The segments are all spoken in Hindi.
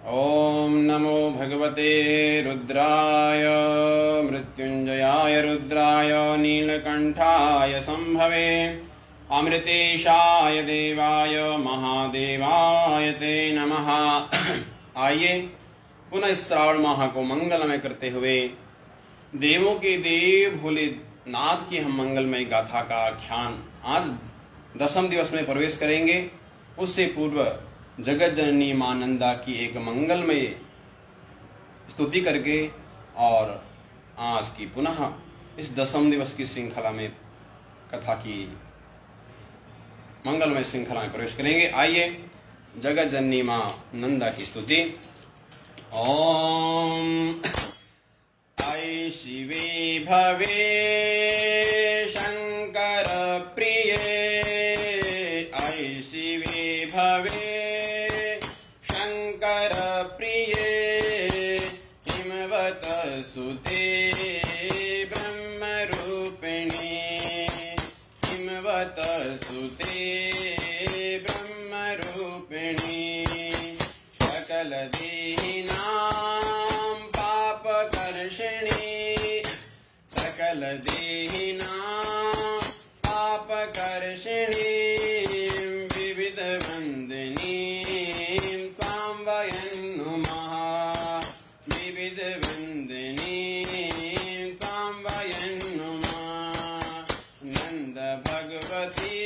ओम नमो भगवते रुद्राय मृत्युंजयाय रुद्राय नीलकंठाय संभवे अमृतेशाय देवाय महादेवाय ते नमः। आइए पुनः श्रावण माह को मंगलमय करते हुए देवों के देव भोलेनाथ की हम मंगलमय गाथा का आख्यान आज दशम दिवस में प्रवेश करेंगे। उससे पूर्व जगत जननी मां नंदा की एक मंगलमय स्तुति करके और आज की पुनः इस दशम दिवस की श्रृंखला में कथा की मंगलमय श्रृंखला में प्रवेश करेंगे। आइए जगत जननी मां नंदा की स्तुति। ओम ऐ शिवे भवे शंकर प्रिये, ऐ शिवे भवे शंकर प्रिये, हिमवत सुते ब्रह्म रूपिणी, हिमवत सुते ब्रह्म रूपिणी, सकल देहिनां पापकर्षिणी, सकल देहिनां पापकर्षिणी, विविध वंदनी त्वां वयं नुमः, विविध वंदनी त्वां वयं नुमः, नंद भगवती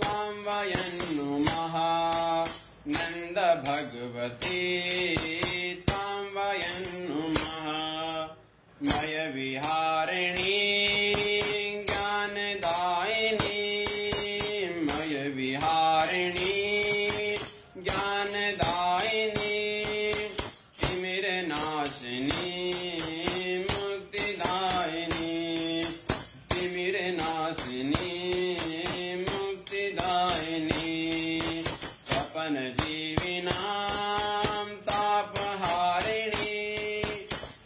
त्वां वयं नुमः, नंद भगवती त्वां वयं नुमः, मय विहारिणी ज्ञानदायिनी, मय विहारिणी ज्ञानदायिनी, तिमिरनाशिनी मुक्तिदायिनी, तिमिरनाशिनी मुक्तिदायिनी, तपन जीविनां तापहारिणी,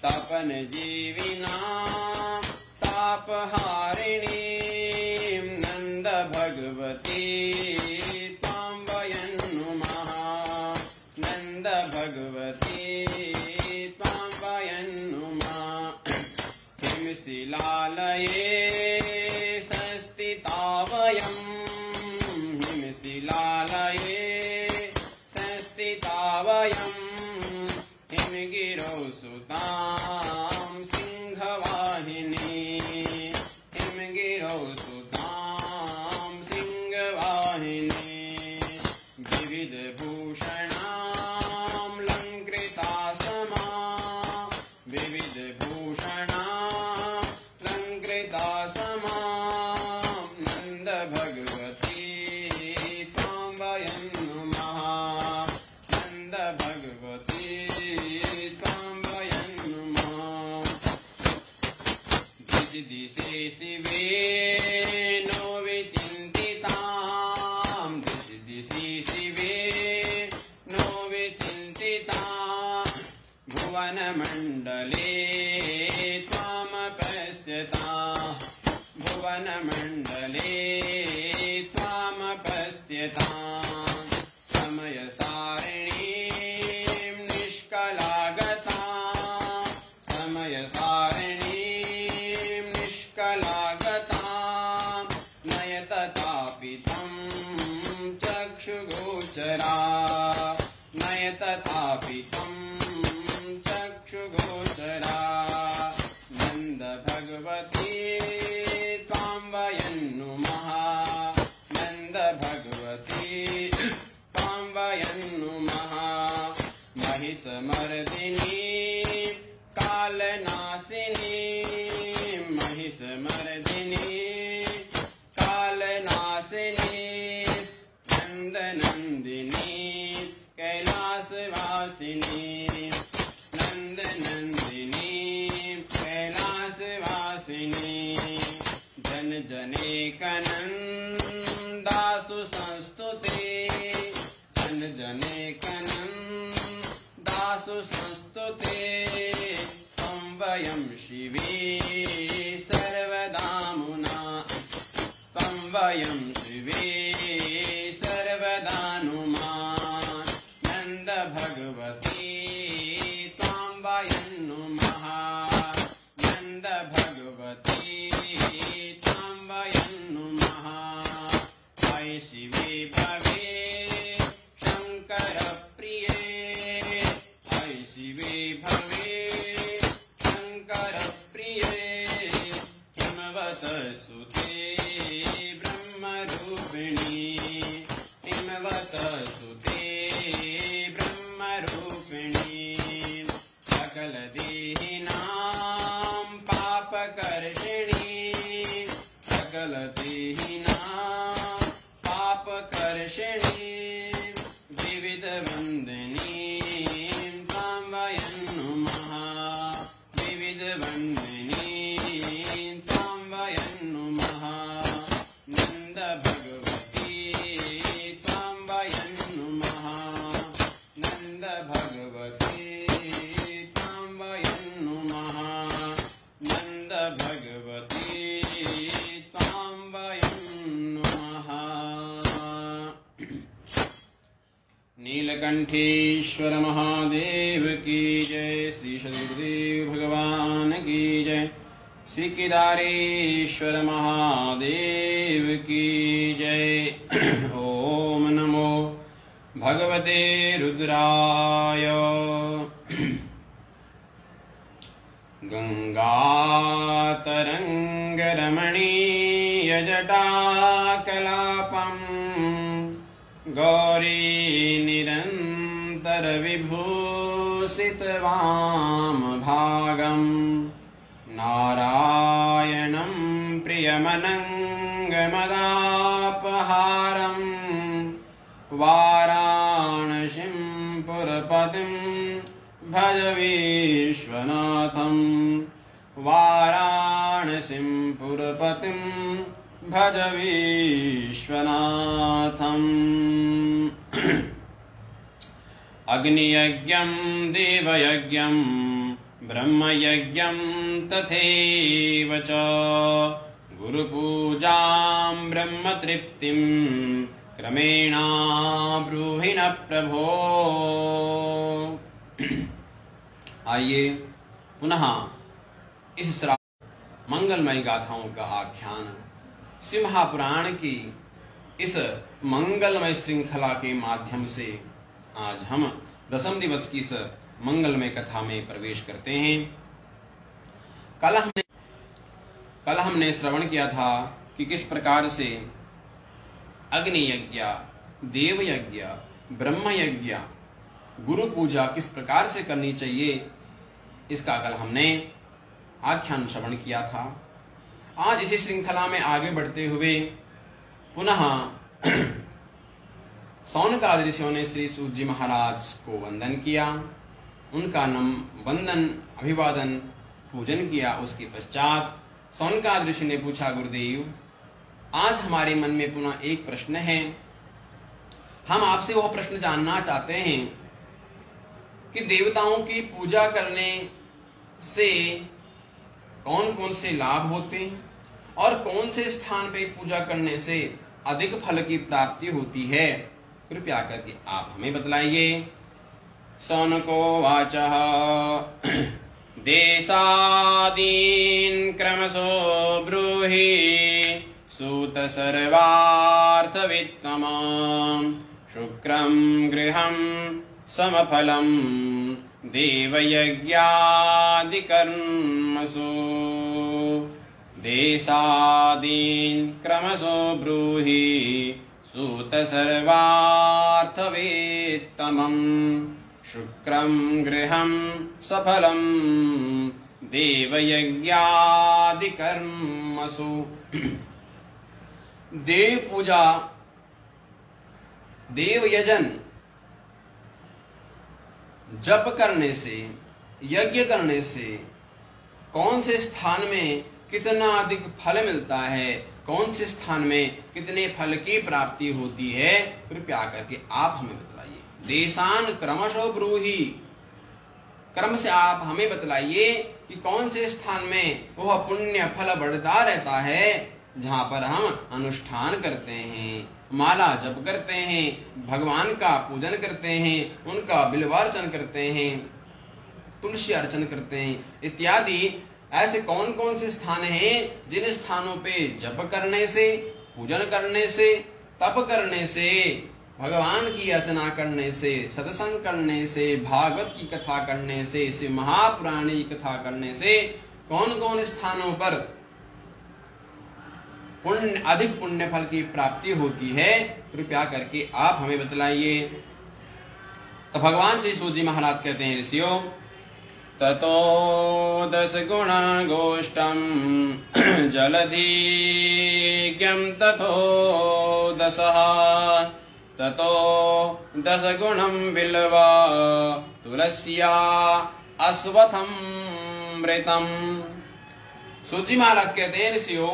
तपन जीविनां तापहारिणी, नंद भगवती त्वां वयं नुमः, नंद भगवती त्वां वयं नुमः, हिमशिलालये संस्थिता वयं, हिमशिलालये संस्थिता वयं, हिमगिरौ सुतां सिंहवाहिनी, हिमगिरौ सुतां सिंहवाहिनी, विविध भूषणां लंकृता समा, विविध भूषणां लंकृता समा, नंद भगवती त्वां वयं नुमः, नंद भगवती त्वां वयं नुमः, दिशे शिवे नो विचिन्तितां, दिशि शिवे नो विचिन्तितां, भुवनमण्डले त्वामपश्यतां, भुवनमण्डले त्वामपश्यतां, समयसारिणीं निष्कलागतां, समयसारिणीं निष्कलागतां, नयततापितं चक्षुगोचरा, नयततापितं चक्षुगोचरा, नंद भगवती त्वां वयं नुमः, नंद भगवती त्वां वयं नुमः, महिषमर्दिनी कालनाशिनी, महिषमर्दिनी कालनाशिनी, नंदनंदिनी कैलासवासिनी, नंदनंदिनी कैलासवासिनी, जन जनेकनंदासु संस्तुते, जन जनेकनंदासु संस्तुते, त्वं वयं शिवे सर्वदा मुना, त्वं वयं शिवे सर्वदा नुमा, नंद भगवती वंदिनी तां वयं नुमः विविध वंदिनी तां वयं नुमः नंद भगवती तां वयं नुमः नंद भगवती तां वयं नुमः नंद भगवती तां वयं नुमः। नीलकंठेश्वर महादेव की जय। श्री सद्गुरुदेव भगवान की जय। श्री केदारेश्वर महादेव की जय। ओम नमो भगवते रुद्राय। गंगातरंगरमणीयजटाकलापम् गौरी निरंतर विभूषित वामभागम् नारायणं प्रियमनङ्गमदापहारम् वाराणसीं पुरपतिं भज विश्वनाथं वाराणसीं पुरपतिं भज विश्वनाथम्। अग्नियज्ञं देवयज्ञं ब्रह्मयज्ञं तथैव च गुरुपूजां ब्रह्मतृप्तिं क्रमेण ब्रूहि न प्रभो। आइए पुनः इस मंगलमय गाथाओं का आख्यान सिंहापुराण की इस मंगलमय श्रृंखला के माध्यम से आज हम दशम दिवस की इस मंगलमय कथा में प्रवेश करते हैं। कल हमने श्रवण किया था कि किस प्रकार से अग्नि यज्ञ, देव यज्ञ, ब्रह्म यज्ञ, गुरु पूजा किस प्रकार से करनी चाहिए, इसका कल हमने आख्यान श्रवण किया था। आज इसी श्रृंखला में आगे बढ़ते हुए पुनः सौनकादि ऋषियों ने श्री सूत जी महाराज को वंदन किया, उनका वंदन, अभिवादन, पूजन किया। उसके पश्चात सौनकादि ऋषि ने पूछा, गुरुदेव आज हमारे मन में पुनः एक प्रश्न है, हम आपसे वह प्रश्न जानना चाहते हैं कि देवताओं की पूजा करने से कौन कौन से लाभ होते हैं और कौन से स्थान पे पूजा करने से अधिक फल की प्राप्ति होती है, कृपया करके आप हमें बतलाइए। सौनको वाचः देशादीन् क्रमशो ब्रूहि सूत सर्वार्थवित्तमं शुक्रं गृहं समफलं देवयज्ञादिकर्मसु देशादीन् क्रमशो ब्रूहि सूत सर्वार्थवित्तमं शुक्रं गृहं सफलं देवयज्ञादिकर्मसु। देव पूजा, देव यजन, जप करने से, यज्ञ करने से कौन से स्थान में कितना अधिक फल मिलता है, कौन से स्थान में कितने फल की प्राप्ति होती है, कृपया करके आप हमें बतलाइए। देशान क्रमशो ब्रूहि, क्रम से आप हमें बतलाइए कि कौन से स्थान में वह पुण्य फल बढ़ता रहता है जहां पर हम अनुष्ठान करते हैं, माला जप करते हैं, भगवान का पूजन करते हैं, उनका बिल्वार्चन करते हैं, तुलसी अर्चन करते हैं इत्यादि। ऐसे कौन कौन से स्थान हैं जिन स्थानों पे जप करने से, पूजन करने से, तप करने से, भगवान की अर्चना करने से, सत्संग करने से, भागवत की कथा करने से, इस महापुराण की कथा करने से कौन कौन स्थानों पर पुण्य, अधिक पुण्य फल की प्राप्ति होती है, कृपया करके आप हमें बतलाइए। तो भगवान श्री सूत जी महाराज कहते हैं, ऋषियों ततो 10 गुण गोष्ठम जलधिज्ञं तथो 10 ततो 10 गुणम बिल्वा तुलस्या अश्वत्थामृतम। सूत जी महाराज कहते हैं ऋषियों,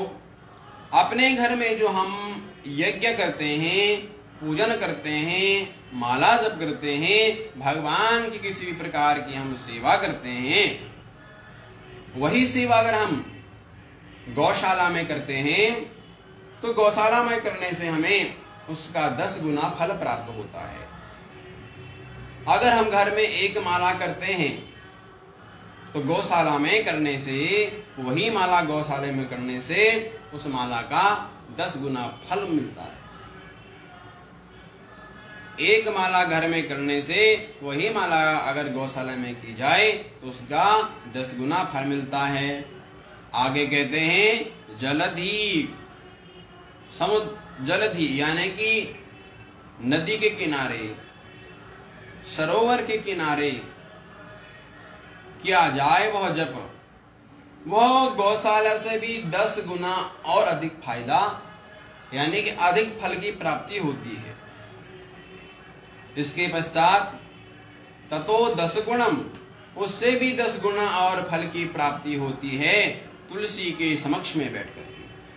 अपने घर में जो हम यज्ञ करते हैं, पूजन करते हैं, माला जप करते हैं, भगवान की किसी भी प्रकार की हम सेवा करते हैं, वही सेवा अगर हम गौशाला में करते हैं तो गौशाला में करने से हमें उसका 10 गुना फल प्राप्त होता है। अगर हम घर में एक माला करते हैं तो गौशाला में करने से, वही माला गौशाला में करने से उस माला का 10 गुना फल मिलता है। एक माला घर में करने से वही माला अगर गौशाला में की जाए तो उसका 10 गुना फल मिलता है। आगे कहते हैं जलधि, समुद्र जलधि यानी कि नदी के किनारे, सरोवर के किनारे किया जाए वह जप, वह गौशाला से भी 10 गुना और अधिक फायदा यानी कि अधिक फल की प्राप्ति होती है। इसके पश्चात ततो 10 गुणम, उससे भी 10 गुना और फल की प्राप्ति होती है तुलसी के समक्ष में बैठ करके।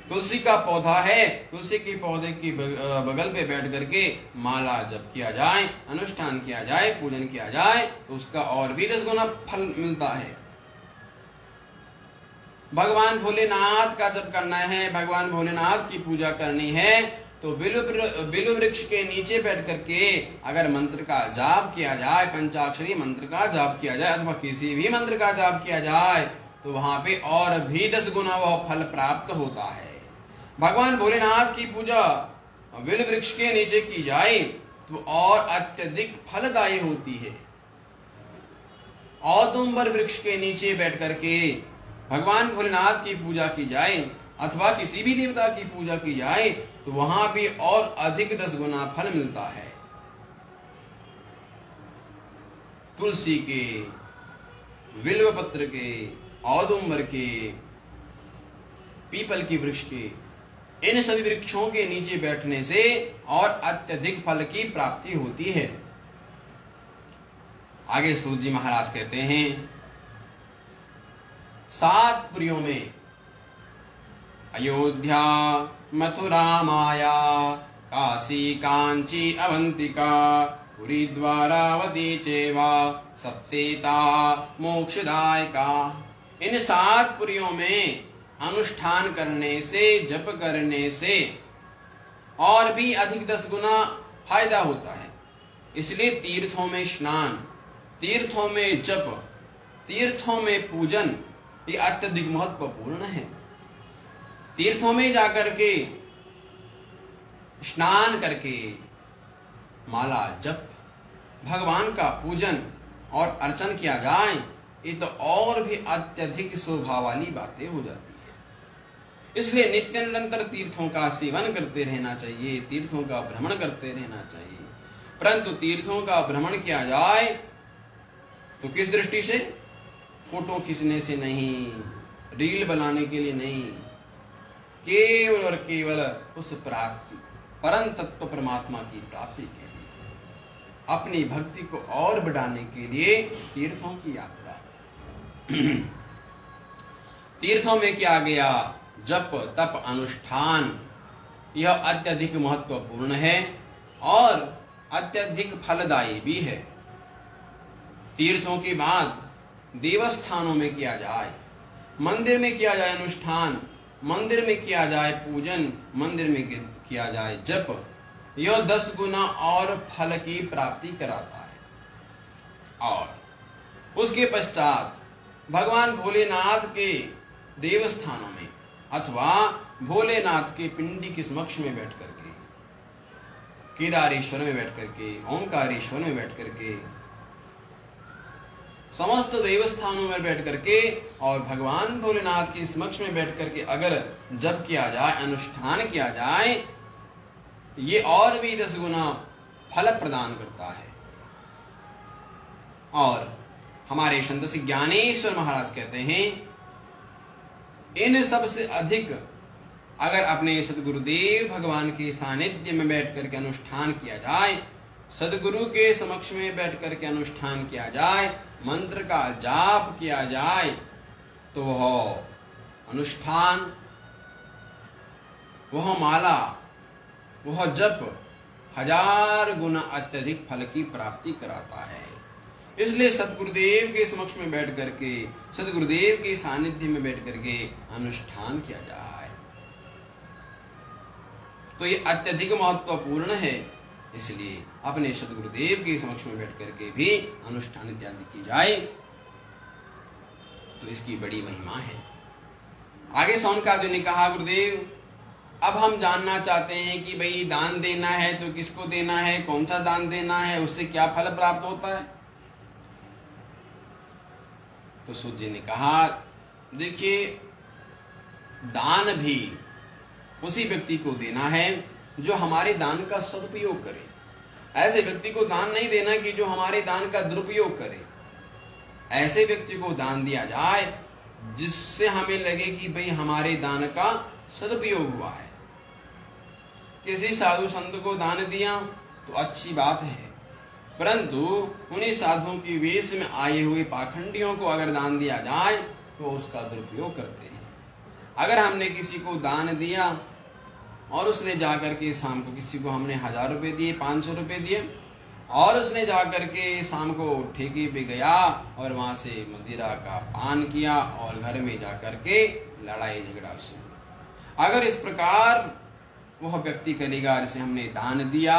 तुलसी का पौधा है, तुलसी के पौधे की बगल पे बैठ करके माला जप किया जाए, अनुष्ठान किया जाए, पूजन किया जाए तो उसका और भी 10 गुना फल मिलता है। भगवान भोलेनाथ का जप करना है, भगवान भोलेनाथ की पूजा करनी है तो बिल्व वृक्ष के नीचे बैठ करके अगर मंत्र का जाप किया जाए, पंचाक्षरी मंत्र का जाप किया जाए अथवा किसी भी मंत्र का जाप किया जाए तो वहां पे और भी 10 गुना वह फल प्राप्त होता है। भगवान भोलेनाथ की पूजा बिल्व वृक्ष के नीचे की जाए तो और अत्यधिक फलदायी होती है। औदुंबर वृक्ष के नीचे बैठ करके भगवान भोलेनाथ की पूजा की जाए अथवा किसी भी देवता की पूजा की जाए तो वहां भी और अधिक 10 गुना फल मिलता है। तुलसी के, बिल्व पत्र के, औदुंबर के, पीपल की वृक्ष के, इन सभी वृक्षों के नीचे बैठने से और अत्यधिक फल की प्राप्ति होती है। आगे सूत जी महाराज कहते हैं 7 पुरियों में अयोध्या, मथुरा, माया, काशी, कांची, अवंतिका, पुरी, द्वारावती चेवा सप्तेता मोक्षदायका। इन 7 पुरियों में अनुष्ठान करने से, जप करने से और भी अधिक 10 गुना फायदा होता है। इसलिए तीर्थों में स्नान, तीर्थों में जप, तीर्थों में पूजन ये अत्यधिक महत्वपूर्ण है। तीर्थों में जाकर के स्नान करके माला जप, भगवान का पूजन और अर्चन किया जाए ये तो और भी अत्यधिक शोभा वाली बातें हो जाती है। इसलिए नित्य निरंतर तीर्थों का सेवन करते रहना चाहिए, तीर्थों का भ्रमण करते रहना चाहिए। परंतु तीर्थों का भ्रमण किया जाए तो किस दृष्टि से? फोटो खींचने से नहीं, रील बनाने के लिए नहीं, केवल और केवल उस प्राप्ति परम तत्व परमात्मा की प्राप्ति के लिए, अपनी भक्ति को और बढ़ाने के लिए तीर्थों की यात्रा। तीर्थों में क्या गया? जप, तप, अनुष्ठान, यह अत्यधिक महत्वपूर्ण है और अत्यधिक फलदायी भी है। तीर्थों के बाद देवस्थानों में किया जाए, मंदिर में किया जाए अनुष्ठान, मंदिर में किया जाए पूजन, मंदिर में किया जाए जप, यह 10 गुना और फल की प्राप्ति कराता है। और उसके पश्चात भगवान भोलेनाथ के देवस्थानों में अथवा भोलेनाथ के पिंडी के समक्ष में बैठ करके, केदारेश्वर में बैठ करके, ओंकारेश्वर में बैठ करके, समस्त देवस्थानों में बैठ करके और भगवान भोलेनाथ के समक्ष में बैठ करके अगर जप किया जाए, अनुष्ठान किया जाए, ये और भी 10 गुना फल प्रदान करता है। और हमारे संत श्री ज्ञानेश्वर महाराज कहते हैं इन सबसे अधिक अगर अपने सदगुरुदेव भगवान के सानिध्य में बैठ करके अनुष्ठान किया जाए, सदगुरु के समक्ष में बैठ करके अनुष्ठान किया जाए, मंत्र का जाप किया जाए, तो वह अनुष्ठान, वह माला, वह जप 1000 गुना अत्यधिक फल की प्राप्ति कराता है। इसलिए सतगुरुदेव के समक्ष में बैठ करके, सतगुरुदेव के सानिध्य में बैठ करके अनुष्ठान किया जाए, तो ये अत्यधिक महत्वपूर्ण है। इसलिए अपने सतगुरुदेव के समक्ष में बैठ करके भी अनुष्ठान इत्यादि की जाए, तो इसकी बड़ी महिमा है। आगे शौनकादियों ने कहा, गुरुदेव अब हम जानना चाहते हैं कि भाई दान देना है तो किसको देना है, कौन सा दान देना है, उससे क्या फल प्राप्त होता है। तो सूत जी ने कहा, देखिए दान भी उसी व्यक्ति को देना है जो हमारे दान का सदुपयोग करे। ऐसे व्यक्ति को दान नहीं देना कि जो हमारे दान का दुरुपयोग करे। ऐसे व्यक्ति को दान दिया जाए जिससे हमें लगे कि भाई हमारे दान का सदुपयोग हुआ है। किसी साधु संत को दान दिया तो अच्छी बात है, परंतु उन्हीं साधुओं की वेश में आए हुए पाखंडियों को अगर दान दिया जाए तो उसका दुरुपयोग करते हैं। अगर हमने किसी को दान दिया और उसने जाकर के शाम को, किसी को हमने 1000 रुपए दिए, 500 रुपए दिए, और उसने जाकर के शाम को ठेके पे गया और वहां से मदिरा का पान किया और घर में जाकर के लड़ाई झगड़ा शुरू। अगर इस प्रकार वह व्यक्ति करेगा जिसे हमने दान दिया,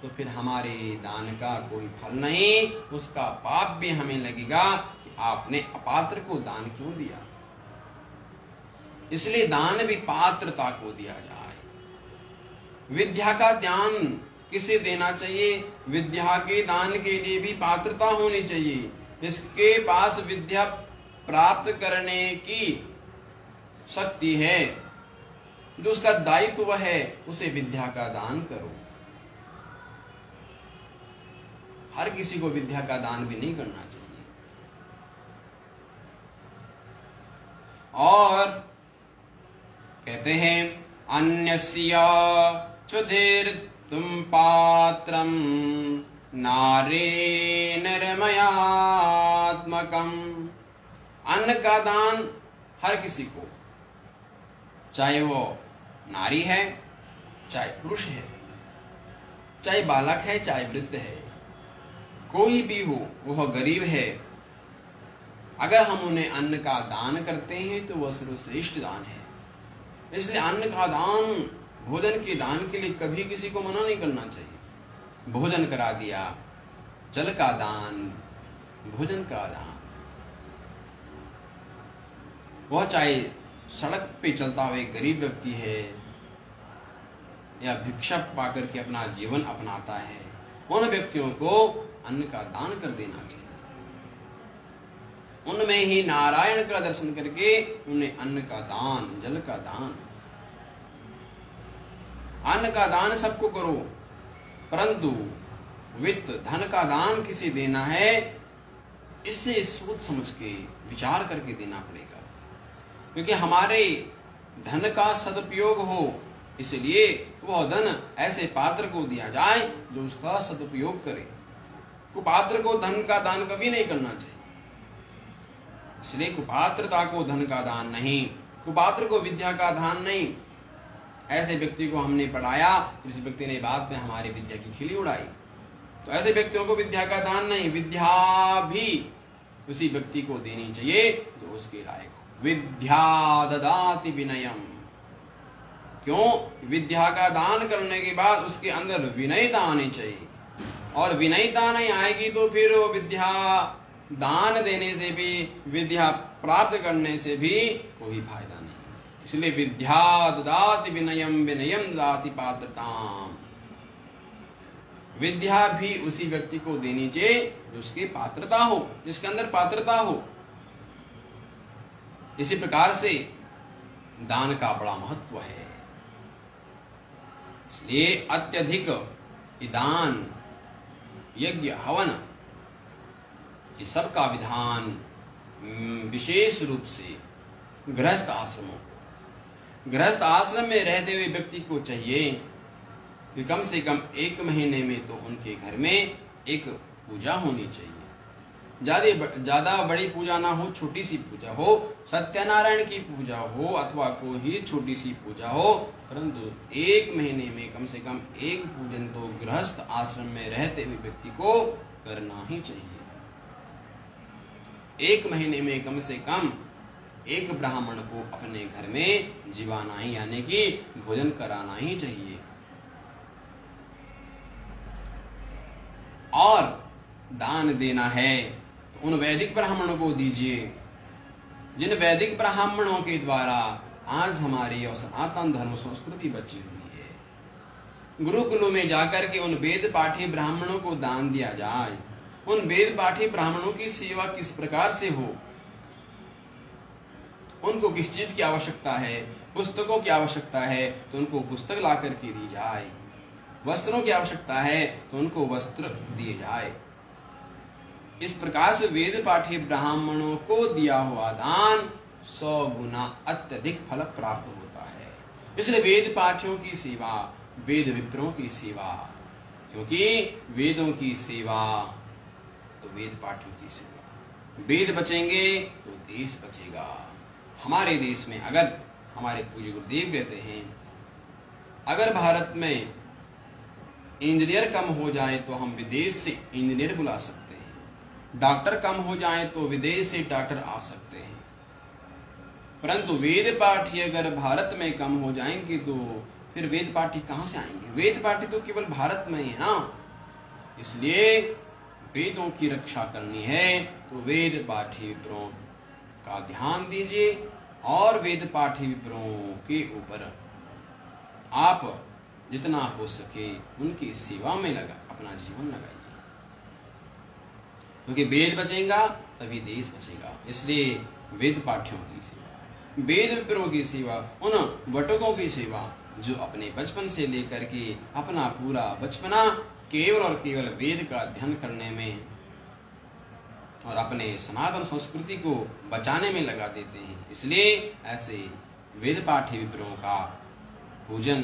तो फिर हमारे दान का कोई फल नहीं, उसका पाप भी हमें लगेगा कि आपने अपात्र को दान क्यों दिया। इसलिए दान भी पात्रता को दिया जाए। विद्या का दान किसे देना चाहिए? विद्या के दान के लिए भी पात्रता होनी चाहिए। जिसके पास विद्या प्राप्त करने की शक्ति है, जो उसका दायित्व है, उसे विद्या का दान करो। हर किसी को विद्या का दान भी नहीं करना चाहिए। और कहते हैं, अन्यस्य क्षुधिर तुम पात्रम नारे निर्मयात्मकम। अन्न का दान हर किसी को, चाहे वो नारी है, चाहे पुरुष है, चाहे बालक है, चाहे वृद्ध है, कोई भी हो, वह गरीब है, अगर हम उन्हें अन्न का दान करते हैं तो वह सर्वश्रेष्ठ दान है। इसलिए अन्न का दान, भोजन के दान के लिए कभी किसी को मना नहीं करना चाहिए। भोजन करा दिया, जल का दान, भोजन का दान, वह चाहे सड़क पे चलता हुआ एक गरीब व्यक्ति है या भिक्षा पाकर के अपना जीवन अपनाता है, उन व्यक्तियों को अन्न का दान कर देना चाहिए। उनमें ही नारायण का दर्शन करके उन्हें अन्न का दान, जल का दान, अन्न का दान सबको करो, परंतु वित्त धन का दान किसे देना है, इससे सोच समझ के विचार करके देना पड़ेगा। क्योंकि हमारे धन का सदुपयोग हो, इसलिए वह धन ऐसे पात्र को दिया जाए जो उसका सदुपयोग करे। कुपात्र को धन का दान कभी नहीं करना चाहिए। इसलिए कुपात्रता को धन का दान नहीं, कुपात्र को विद्या का दान नहीं। ऐसे व्यक्ति को हमने पढ़ाया, किसी व्यक्ति ने बाद में हमारी विद्या की खिली उड़ाई, तो ऐसे व्यक्तियों को विद्या का दान नहीं, विद्या भी उसी व्यक्ति को देनी चाहिए जो उसके लायक हो। विद्या ददाति विनयम। क्यों? विद्या का दान करने के बाद उसके अंदर विनयता आनी चाहिए, और विनयता नहीं आएगी तो फिर वो विद्या दान देने से भी, विद्या प्राप्त करने से भी कोई फायदा नहीं। इसलिए विद्या ददाति विनयम, विनयम ददाति पात्रताम। विद्या भी उसी व्यक्ति को देनी चाहिए जो उसकी पात्रता हो, जिसके अंदर पात्रता हो। इसी प्रकार से दान का बड़ा महत्व है। इसलिए अत्यधिक दान, यज्ञ, हवन, ये सब का विधान विशेष रूप से गृहस्थ आश्रमों, गृहस्थ आश्रम में रहते हुए व्यक्ति को चाहिए कि कम से कम 1 महीने में तो उनके घर में एक पूजा होनी चाहिए। ज्यादा बड़ी पूजा ना हो, छोटी सी पूजा हो, सत्यनारायण की पूजा हो अथवा कोई छोटी सी पूजा हो, परंतु 1 महीने में कम से कम एक पूजन तो गृहस्थ आश्रम में रहते हुए व्यक्ति को करना ही चाहिए। 1 महीने में कम से कम एक ब्राह्मण को अपने घर में जीवाना ही, यानी कि भोजन कराना ही चाहिए। और दान देना है तो उन वैदिक ब्राह्मणों को दीजिए जिन वैदिक ब्राह्मणों के द्वारा आज हमारी और सनातन धर्म संस्कृति बची हुई है। गुरुकुलों में जाकर के उन वेद पाठी ब्राह्मणों को दान दिया जाए। उन वेद पाठी ब्राह्मणों की सेवा किस प्रकार से हो, उनको किस चीज की आवश्यकता है, पुस्तकों की आवश्यकता है तो उनको पुस्तक ला करके दी जाए, वस्त्रों की आवश्यकता है तो उनको वस्त्र दिए जाए। इस प्रकार से वेद पाठी ब्राह्मणों को दिया हुआ दान 100 गुना अत्यधिक फल प्राप्त होता है। इसलिए वेद पाठियों की सेवा, वेद विप्रों की सेवा, क्योंकि वेदों की सेवा तो वेद पाठियों की सेवा। वेद बचेंगे तो देश बचेगा। हमारे देश में अगर हमारे पूज्य गुरुदेव कहते हैं, अगर भारत में इंजीनियर कम हो जाए तो हम विदेश से इंजीनियर बुला सकते हैं, डॉक्टर कम हो जाए तो विदेश से डॉक्टर आ सकते हैं, परंतु वेद पाठी अगर भारत में कम हो जाएंगे तो फिर वेद पाठी कहां से आएंगे? वेद पाठी तो केवल भारत में ही है ना। इसलिए वेदों की रक्षा करनी है तो वेद पाठी विप्रों का ध्यान दीजिए और वेद पाठी विप्रों के ऊपर आप जितना हो सके उनकी सेवा में अपना जीवन लगाइए, क्योंकि वेद बचेगा तभी देश बचेगा। इसलिए वेद पाठियों की सेवा, वेद विप्रों की सेवा, उन वटकों की सेवा जो अपने बचपन से लेकर के अपना पूरा बचपना केवल और केवल वेद का अध्ययन करने में और अपने सनातन संस्कृति को बचाने में लगा देते हैं। इसलिए ऐसे वेद पाठी विप्रों का पूजन,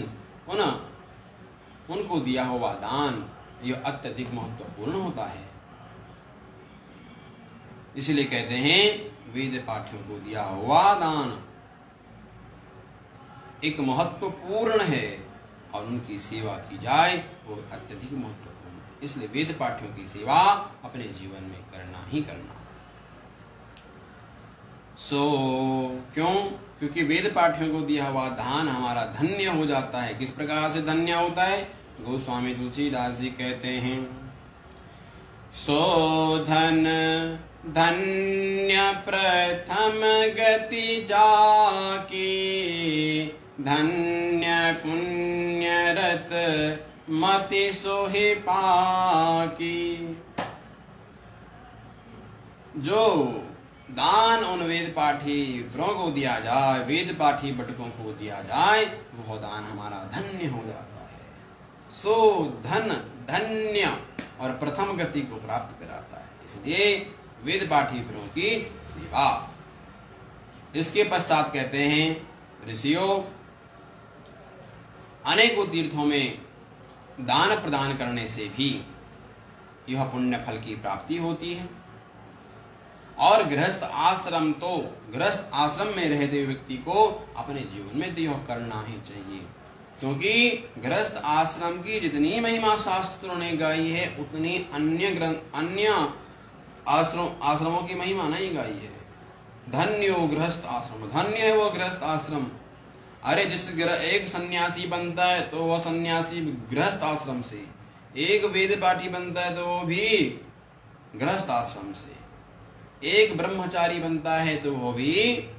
उनको दिया हुआ दान यह अत्यधिक महत्वपूर्ण होता है। इसलिए कहते हैं वेद पाठियों को दिया हुआ दान एक महत्वपूर्ण है और उनकी सेवा की जाए वो अत्यधिक महत्वपूर्ण है। इसलिए वेद पाठियों की सेवा अपने जीवन में करना ही करना। क्यों? क्योंकि वेद पाठियों को दिया हुआ दान हमारा धन्य हो जाता है। किस प्रकार से धन्य होता है? गोस्वामी तुलसीदास जी कहते हैं, सो धन धन्य प्रथम गति जाकी, धन्य पुण्यरत मति सोहि पाकी। जो दान उन वेद पाठी विप्रों को दिया जाए, वेद पाठी बटकों को दिया जाए, वह दान हमारा धन्य हो जाता है। सो धन धन्य और प्रथम गति को प्राप्त कराता है। इसलिए वेद पाठी विप्रों की सेवा। इसके पश्चात कहते हैं ऋषियों, अनेकों तीर्थों में दान प्रदान करने से भी यह पुण्य फल की प्राप्ति होती है। और गृहस्थ आश्रम में रहते हुए व्यक्ति को अपने जीवन में तो यह करना ही चाहिए, क्योंकि गृहस्थ आश्रम की जितनी महिमा शास्त्रों ने गाई है उतनी अन्य आश्रमों की महिमा नहीं गाई है। धन्यो गृहस्थ आश्रम, धन्य है वो गृहस्थ आश्रम। अरे एक सन्यासी बनता है तो वह सन्यासी गृहस्थ आश्रम से, एक वेद पाठी बनता है तो वो भी गृहस्थ आश्रम से, एक ब्रह्मचारी बनता है तो वो भी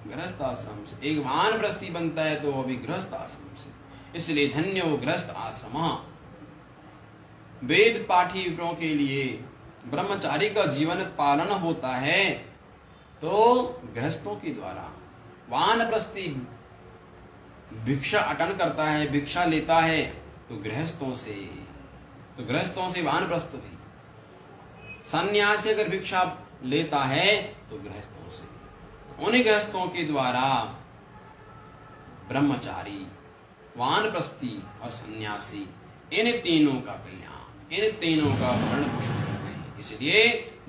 गृहस्थ आश्रम से, एक वानप्रस्थी बनता है तो वो भी गृहस्थ आश्रम से। इसलिए धन्यो गृहस्थ आश्रम। वेद पाठी विप्रों के लिए ब्रह्मचारी का जीवन पालन होता है तो गृहस्थों के द्वारा। वानप्रस्थी भिक्षा अटन करता है, भिक्षा लेता है तो गृहस्थों से वानप्रस्थ भी। सन्यासी अगर भिक्षा लेता है तो गृहस्थों से, उन्हीं गृहस्थों के द्वारा ब्रह्मचारी, वानप्रस्थी और सन्यासी, इन तीनों का कल्याण, इन तीनों का भरण पोषण करते हैं। इसलिए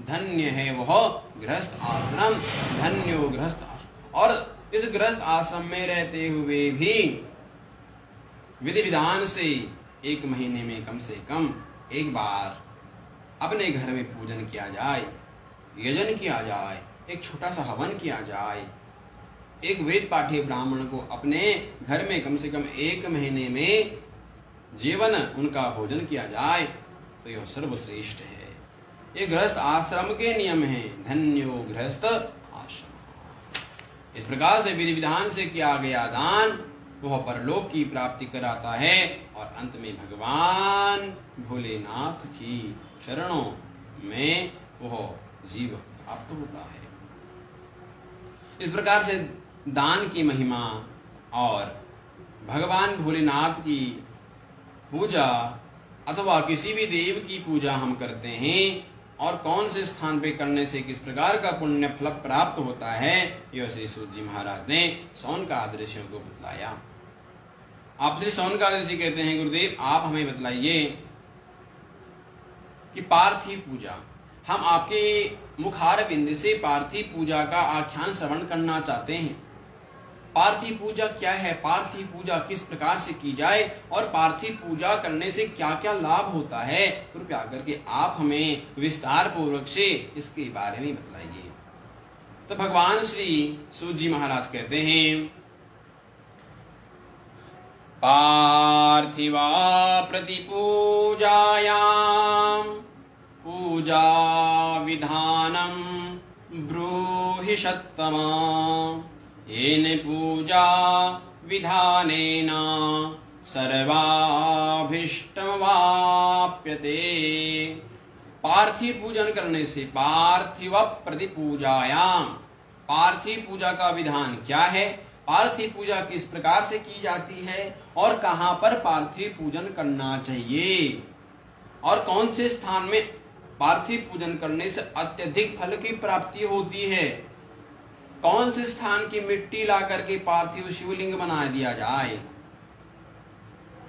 धन्य है वह गृहस्थ आश्रम, धन्यो गृहस्थ आश्रम। और इस गृहस्थ आश्रम में रहते हुए भी विधि विधान से 1 महीने में कम से कम एक बार अपने घर में पूजन किया जाए, यजन किया जाए, एक छोटा सा हवन किया जाए, एक वेद पाठी ब्राह्मण को अपने घर में कम से कम 1 महीने में जीवन उनका भोजन किया जाए, तो यह सर्वश्रेष्ठ है। ये गृहस्थ आश्रम के नियम हैं, धन्यो गृहस्थ आश्रम। इस प्रकार से विधि विधान से किया गया दान वह परलोक की प्राप्ति कराता है और अंत में भगवान भोलेनाथ की शरणों में वह जीव प्राप्त होता है। इस प्रकार से दान की महिमा और भगवान भोलेनाथ की पूजा अथवा किसी भी देव की पूजा हम करते हैं और कौन से स्थान पे करने से किस प्रकार का पुण्य फल प्राप्त होता है, यह श्री सूत जी महाराज ने शौनकादिऋषियों को बतलाया। आप श्री शौनकादिऋषि कहते हैं, गुरुदेव आप हमें बतलाइए कि पार्थिव पूजा, हम आपके मुखार बिंद से पार्थिव पूजा का आख्यान श्रवण करना चाहते हैं। पार्थिव पूजा क्या है, पार्थिव पूजा किस प्रकार से की जाए और पार्थिव पूजा करने से क्या क्या लाभ होता है, कृपया करके आप हमें विस्तार पूर्वक से इसके बारे में बतलाइए। तो भगवान श्री सूत जी महाराज कहते हैं, पार्थिवा प्रतिपूजायां पूजा विधानम ब्रूहि सत्तमा, येन पूजा विधानेन सर्वाभीष्टमवाप्यते। पार्थिव पूजन करने से, पार्थिव प्रतिपूजायाम, पार्थिव पूजा का विधान क्या है, पार्थिव पूजा किस प्रकार से की जाती है और कहां पर पार्थिव पूजन करना चाहिए और कौन से स्थान में पार्थिव पूजन करने से अत्यधिक फल की प्राप्ति होती है, कौन से स्थान की मिट्टी ला करके पार्थिव शिवलिंग बना दिया जाए,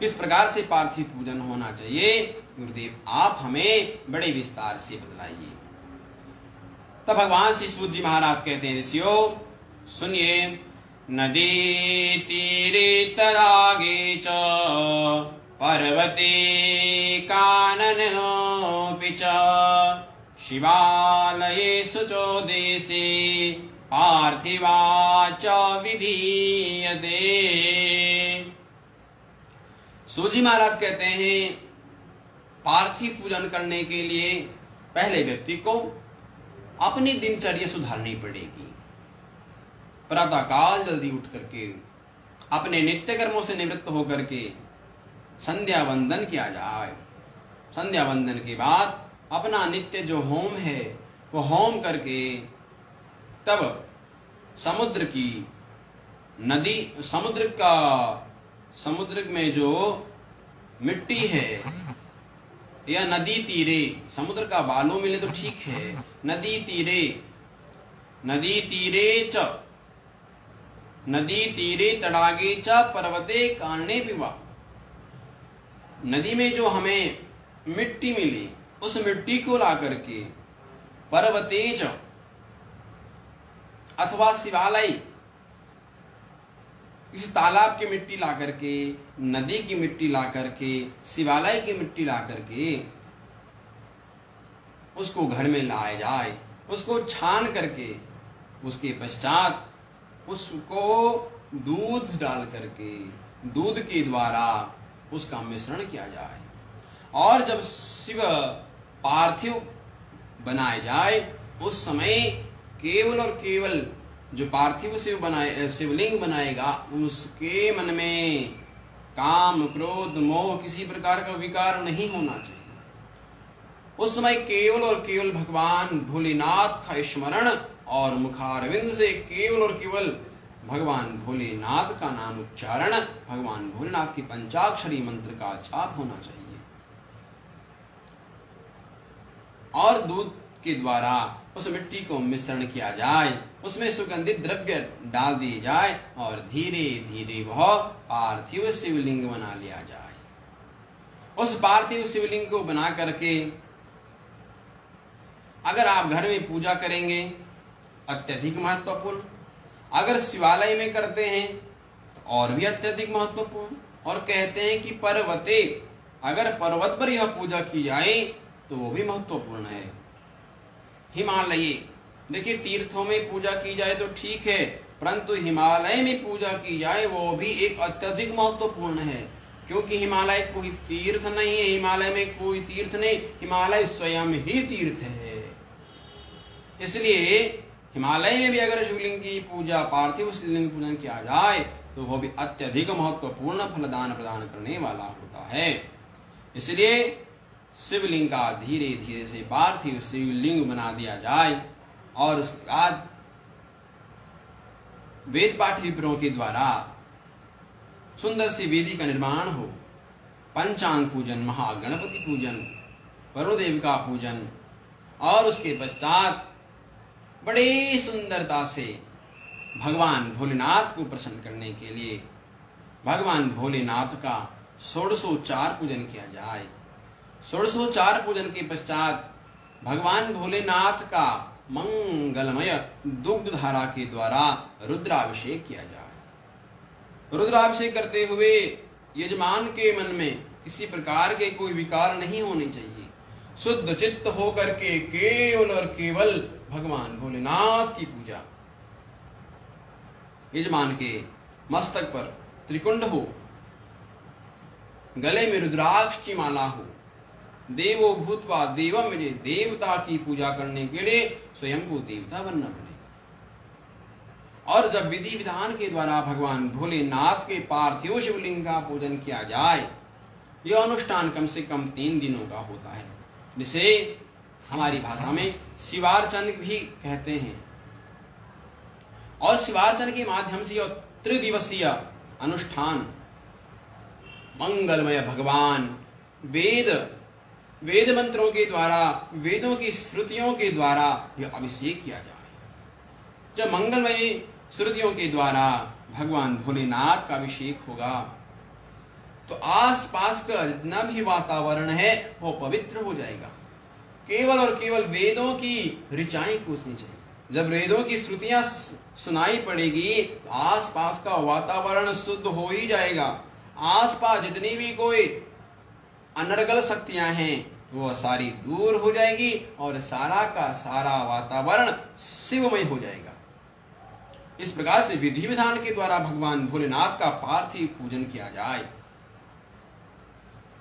किस प्रकार से पार्थिव पूजन होना चाहिए, गुरुदेव आप हमें बड़े विस्तार से बतलाइए। तब भगवान श्री सूत जी महाराज कहते हैं, ऋषियों सुनिए, नदी तीरे तडागे च पर्वते काननोऽपि च शिवालयेषु चोदेशे पार्थिवा च विधीयते। सूजी महाराज कहते हैं, पार्थिव पूजन करने के लिए पहले व्यक्ति को अपनी दिनचर्या सुधारनी पड़ेगी। प्रातः काल जल्दी उठ करके अपने नित्य कर्मों से निवृत्त होकर के संध्या वंदन किया जाए। संध्या वंदन के बाद अपना नित्य जो होम है वो होम करके तब समुद्र की नदी, समुद्र में जो मिट्टी है या नदी तीरे, समुद्र का बालू मिले तो ठीक है, नदी तीरे तडागे च पर्वते कानने पिवा, नदी में जो हमें मिट्टी मिली उस मिट्टी को ला करके पर्वतेज अथवा शिवालय, किसी तालाब की मिट्टी ला करके, नदी की मिट्टी ला करके, शिवालय की मिट्टी ला करके उसको घर में लाया जाए, उसको छान करके उसके पश्चात उसको दूध डाल करके, दूध के द्वारा उसका मिश्रण किया जाए और जब शिव पार्थिव बनाए जाए उस समय केवल और केवल जो पार्थिव शिवलिंग बनाएगा उसके मन में काम, क्रोध, मोह किसी प्रकार का विकार नहीं होना चाहिए। उस समय केवल और केवल भगवान भोलेनाथ का स्मरण और मुखारविंद से केवल और केवल भगवान भोलेनाथ का नाम उच्चारण, भगवान भोलेनाथ के पंचाक्षरी मंत्र का जाप होना चाहिए। और दूध के द्वारा उस मिट्टी को मिश्रण किया जाए, उसमें सुगंधित द्रव्य डाल दिए जाए और धीरे धीरे वह पार्थिव शिवलिंग बना लिया जाए। उस पार्थिव शिवलिंग को बना करके अगर आप घर में पूजा करेंगे अत्यधिक महत्वपूर्ण, अगर शिवालय में करते हैं तो और भी अत्यधिक महत्वपूर्ण। और कहते हैं कि पर्वते, अगर पर्वत पर यह पूजा की जाए तो वो भी महत्वपूर्ण है। हिमालय, देखिए तीर्थों में पूजा की जाए तो ठीक है, परंतु हिमालय में पूजा की जाए वो भी एक अत्यधिक महत्वपूर्ण है, क्योंकि हिमालय कोई तीर्थ नहीं है, हिमालय में कोई तीर्थ नहीं, हिमालय स्वयं ही तीर्थ है। इसलिए हिमालय में भी अगर शिवलिंग की पूजा, पार्थिव शिवलिंग पूजन किया जाए तो वह भी अत्यधिक महत्वपूर्ण फलदान प्रदान करने वाला होता है। इसलिए शिवलिंग का धीरे धीरे से पार्थिव शिवलिंग बना दिया जाए और उसके बाद वेद पाठ विप्रों के द्वारा सुंदर सी वेदी का निर्माण हो, पंचांग पूजन, महागणपति पूजन, वरुण देव का पूजन और उसके पश्चात बड़ी सुंदरता से भगवान भोलेनाथ को प्रसन्न करने के लिए भगवान भोलेनाथ का षोडशोपचार पूजन किया जाए। षोडशोपचार पूजन के पश्चात भगवान भोलेनाथ का मंगलमय दुग्ध धारा के द्वारा रुद्राभिषेक किया जाए। रुद्राभिषेक करते हुए यजमान के मन में किसी प्रकार के कोई विकार नहीं होने चाहिए। शुद्ध चित्त होकर के केवल और केवल भगवान भोलेनाथ की पूजा। यजमान के मस्तक पर त्रिकुंड हो, गले में रुद्राक्ष की माला हो, देवो भूत्वा देवम मेरे, देवता की पूजा करने के लिए स्वयं को देवता बनना पड़ेगा। और जब विधि विधान के द्वारा भगवान भोलेनाथ के पार्थिव शिवलिंग का पूजन किया जाए, यह अनुष्ठान कम से कम 3 दिनों का होता है, जिसे हमारी भाषा में शिवार्चन भी कहते हैं। और शिवार्चन के माध्यम से यह त्रिदिवसीय अनुष्ठान मंगलमय भगवान वेद मंत्रों के द्वारा, वेदों की श्रुतियों के द्वारा यह अभिषेक किया जाए। जब मंगलमय श्रुतियों के द्वारा भगवान भोलेनाथ का अभिषेक होगा तो आसपास का जितना भी वातावरण है वो पवित्र हो जाएगा। केवल और केवल वेदों की ऋचाएं कूदनी चाहिए। जब वेदों की श्रुतियां सुनाई पड़ेगी तो आसपास का वातावरण शुद्ध हो ही जाएगा। आसपास जितनी भी कोई अनर्गल शक्तियां हैं वो सारी दूर हो जाएगी और सारा का सारा वातावरण शिवमय हो जाएगा। इस प्रकार से विधि विधान के द्वारा भगवान भोलेनाथ का पार्थिव पूजन किया जाए।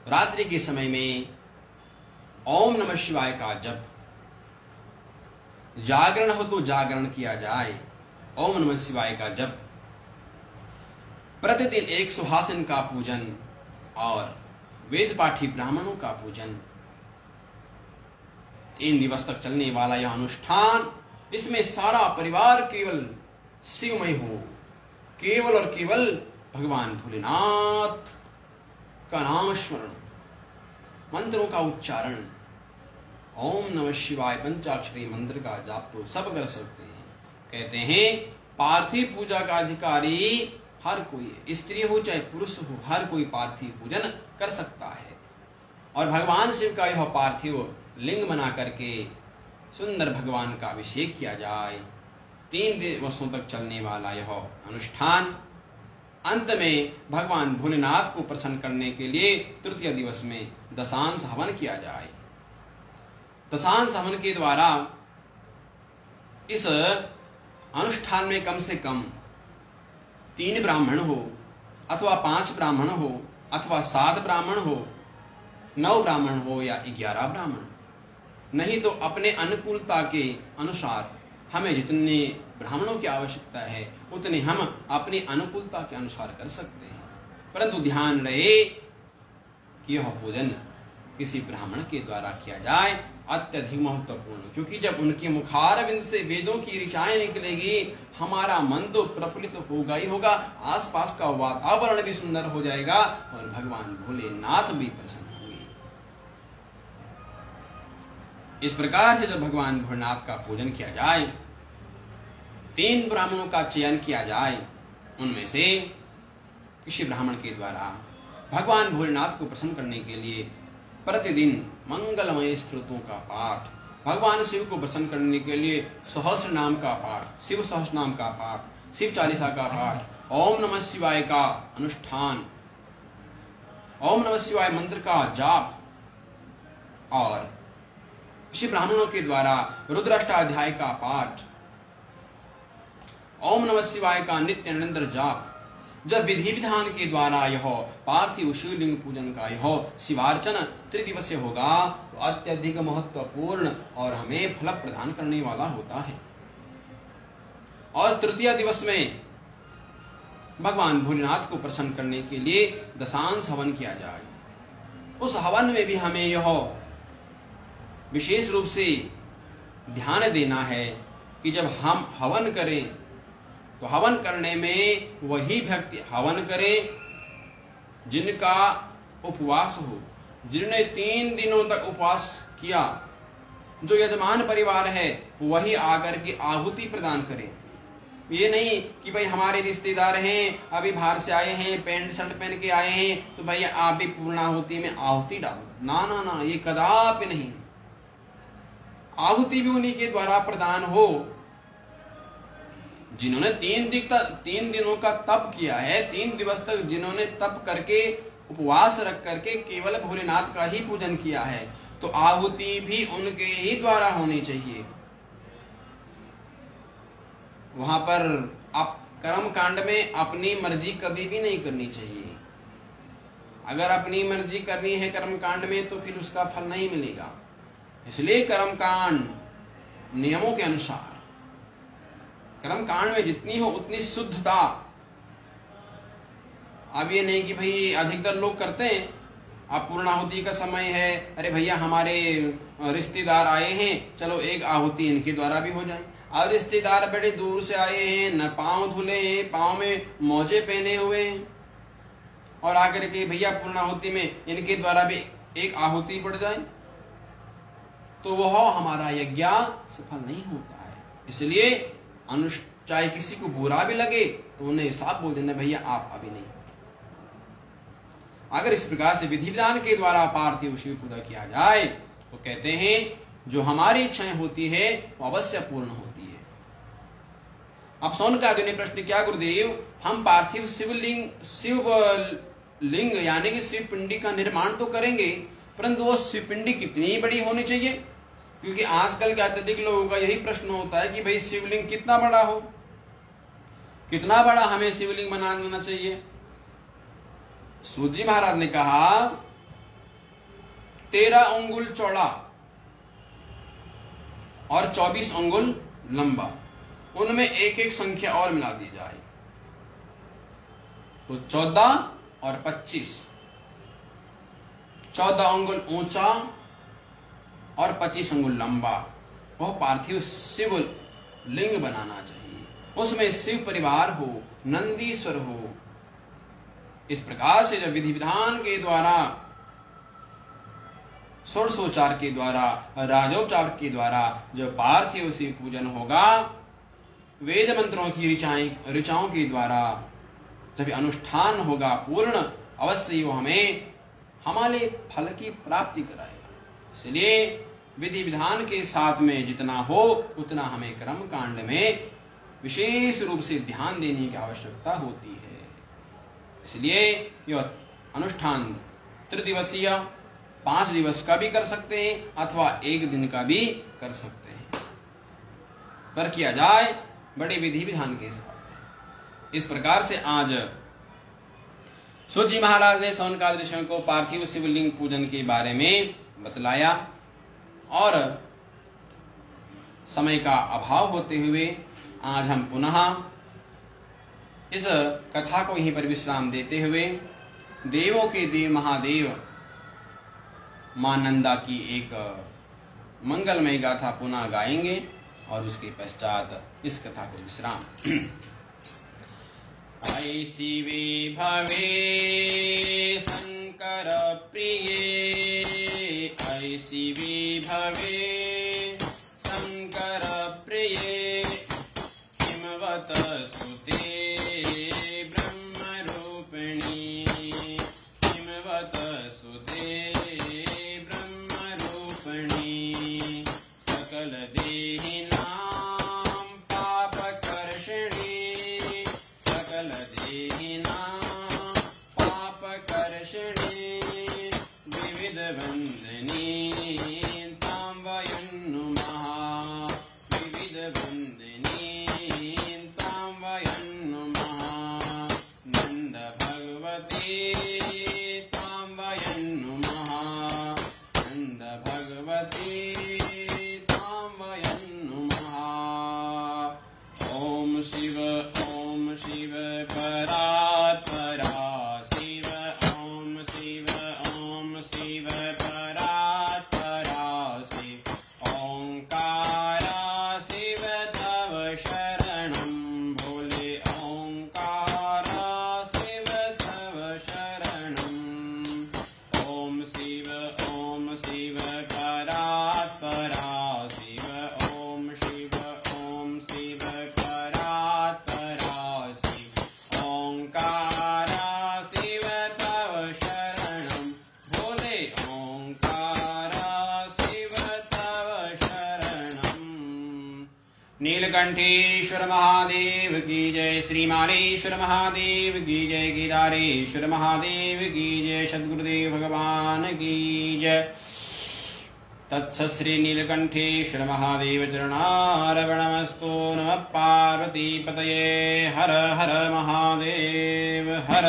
रात्रि के समय में ओम नमः शिवाय का जप, जागरण हो तो जागरण किया जाए, ओम नमः शिवाय का जप, प्रतिदिन 1 सुहासिन का पूजन और वेद पाठी ब्राह्मणों का पूजन। 3 दिवस तक चलने वाला यह अनुष्ठान, इसमें सारा परिवार केवल शिवमय हो, केवल और केवल भगवान भोलेनाथ का नाम स्मरण, मंत्रों का उच्चारण, ओम नमः शिवाय पंचाक्षरी मंत्र का जाप तो सब कर सकते हैं। कहते हैं पार्थिव पूजा का अधिकारी हर कोई, स्त्री हो चाहे पुरुष हो, हर कोई पार्थिव पूजन कर सकता है। और भगवान शिव का यह पार्थिव लिंग बना करके सुंदर भगवान का अभिषेक किया जाए। 3 दिवसों तक चलने वाला यह अनुष्ठान अंत में भगवान भोलेनाथ को प्रसन्न करने के लिए तृतीय दिवस में दशांश हवन किया जाए। दशांश हवन के द्वारा इस अनुष्ठान में कम से कम 3 ब्राह्मण हो अथवा 5 ब्राह्मण हो अथवा 7 ब्राह्मण हो, 9 ब्राह्मण हो या 11 ब्राह्मण, नहीं तो अपने अनुकूलता के अनुसार हमें जितने ब्राह्मणों की आवश्यकता है उतने हम अपनी अनुकूलता के अनुसार कर सकते हैं। परंतु ध्यान रहे कि यह पूजन किसी ब्राह्मण के द्वारा किया जाए, अत्यधिक महत्वपूर्ण, क्योंकि जब उनके मुखारविंद से वेदों की ऋचाएं निकलेगी हमारा मन तो प्रफुल्लित होगा ही होगा, आसपास का वातावरण भी सुंदर हो जाएगा और भगवान भोलेनाथ भी प्रसन्न होंगे। इस प्रकार से जब भगवान भोलेनाथ का पूजन किया जाए, 3 ब्राह्मणों का चयन किया जाए, उनमें से किसी ब्राह्मण के द्वारा भगवान भोलेनाथ को प्रसन्न करने के लिए प्रतिदिन मंगलमय स्तोत्रों का पाठ, भगवान शिव को प्रसन्न करने के लिए सहस्र नाम का पाठ, शिव सहस्र नाम का पाठ, शिव चालीसा का पाठ, ओम नमः शिवाय का अनुष्ठान, ओम नमः शिवाय मंत्र का जाप और किसी ब्राह्मणों के द्वारा रुद्राष्टाध्याय का पाठ, ओम नमः शिवाय का नित्य निरंतर जाप, जब विधि विधान के द्वारा यह पार्थिव शिवलिंग पूजन का यह शिवार्चन त्रिदिवसीय होगा तो अत्यधिक महत्वपूर्ण और हमें फल प्रदान करने वाला होता है। और तृतीय दिवस में भगवान भोलेनाथ को प्रसन्न करने के लिए दशांश हवन किया जाए। उस हवन में भी हमें यह विशेष रूप से ध्यान देना है कि जब हम हवन करें तो हवन करने में वही व्यक्ति हवन करे जिनका उपवास हो, जिन्होंने 3 दिनों तक उपवास किया। जो यजमान परिवार है वही आकर के आहुति प्रदान करे। ये नहीं कि भाई हमारे रिश्तेदार हैं, अभी बाहर से आए हैं, पैंट शर्ट पहन के आए हैं, तो भाई आप भी पूर्णाहुति में आहुति डालो। ना ना ना, ये कदापि नहीं। आहुति भी उन्हीं के द्वारा प्रदान हो जिन्होंने 3 दिनों का तप किया है, 3 दिवस तक जिन्होंने तप करके उपवास रख करके केवल भोलेनाथ का ही पूजन किया है, तो आहुति भी उनके ही द्वारा होनी चाहिए। वहां पर आप कर्म कांड में अपनी मर्जी कभी भी नहीं करनी चाहिए। अगर अपनी मर्जी करनी है कर्म कांड में तो फिर उसका फल नहीं मिलेगा। इसलिए कर्म कांड नियमों के अनुसार, कर्म कांड में जितनी हो उतनी शुद्धता। अब ये नहीं कि भाई अधिकतर लोग करते हैं, अब पूर्णाहुति का समय है, अरे भैया हमारे रिश्तेदार आए हैं, चलो एक आहुति इनके द्वारा भी हो जाए। अब रिश्तेदार बड़े दूर से आए हैं, न पांव धुले हैं, पांव में मोजे पहने हुए हैं, और आकर के भैया पूर्णाहुति में इनके द्वारा भी एक आहुति बढ़ जाए, तो वह हमारा यज्ञ सफल नहीं होता है। इसलिए चाहे किसी को बुरा भी लगे तो उन्हें साफ बोल देना, भैया आप अभी नहीं। अगर इस प्रकार से विधि विधान के द्वारा पार्थिव शिव पूजा किया जाए तो कहते हैं जो हमारी इच्छाएं होती है वो अवश्य पूर्ण होती है। अब शौनकादियों ने प्रश्न किया, गुरुदेव हम पार्थिव शिवलिंग यानी कि शिव पिंडी का निर्माण तो करेंगे, परंतु वो शिव पिंडी कितनी बड़ी होनी चाहिए? क्योंकि आजकल के अत्यधिक लोगों का यही प्रश्न होता है कि भाई शिवलिंग कितना बड़ा हो, कितना बड़ा हमें शिवलिंग बनाना चाहिए। सूजी महाराज ने कहा 13 अंगुल चौड़ा और 24 अंगुल लंबा, उनमें एक एक संख्या और मिला दी जाए तो 14 और 25, 14 अंगुल ऊंचा और 25 अंगुल लंबा वह पार्थिव शिव लिंग बनाना चाहिए। उसमें शिव परिवार हो, नंदीश्वर हो। इस प्रकार से जब विधि विधान के द्वारा, षोडशोपचार के द्वारा, राजोपचार के द्वारा जब पार्थिव शिव पूजन होगा, वेद मंत्रों की ऋचाओं के द्वारा जब अनुष्ठान होगा पूर्ण, अवश्य वो हमें हमारे फल की प्राप्ति कराएगा। इसलिए विधि विधान के साथ में जितना हो उतना हमें कर्म कांड में विशेष रूप से ध्यान देने की आवश्यकता होती है। इसलिए यह अनुष्ठान त्रिदिवसीय 5 दिवस का भी कर सकते हैं अथवा 1 दिन का भी कर सकते हैं, पर किया जाए बड़े विधि विधान के साथ। इस प्रकार से आज सूजी महाराज ने शौनकादि ऋषियों को पार्थिव शिवलिंग पूजन के बारे में बतलाया, और समय का अभाव होते हुए आज हम पुनः इस कथा को यहीं पर विश्राम देते हुए देवों के देव महादेव मां नंदा की एक मंगलमय गाथा पुनः गाएंगे और उसके पश्चात इस कथा को विश्राम। ऐ शिवे भवे शंकर शंकर प्रिये ऐसी विभवे शंकर प्रिये हिमवत सुते ब्रह्मरूपिणी हिमवत सुते ब्रह्मरूपिणी सकल देहिनां पापकर्षिणी सकल देहिनां पापकर्षिणी विविध वन्दनी तां वयं नुमः विविध वन्दनी तां वयं नुमः नन्द भगवती तां वयं नुमः नन्द भगवती तां वयं नुमः ॐ शिव परात्परा शिव शिव परात्परा शिव ओंकारा शिव तव शरणं भोले ओंकारा शिव तव शरणं ॐ शिव परात्परा शिव शिव परात्परा शिव ओंकारा शिव तव शरणं भोले ओंकारा शिव तव शरणं नीलकंठेश्वर महादेव की जय श्री मालेश्वर महादेव की जय केदारेश्वर महादेव की जय सद्गुरुदेव भगवान की जय तत्सत् श्री नीलकंठेश्वर महादेव चरणार्पणमस्तु नमः पार्वती पतये हर हर महादेव हर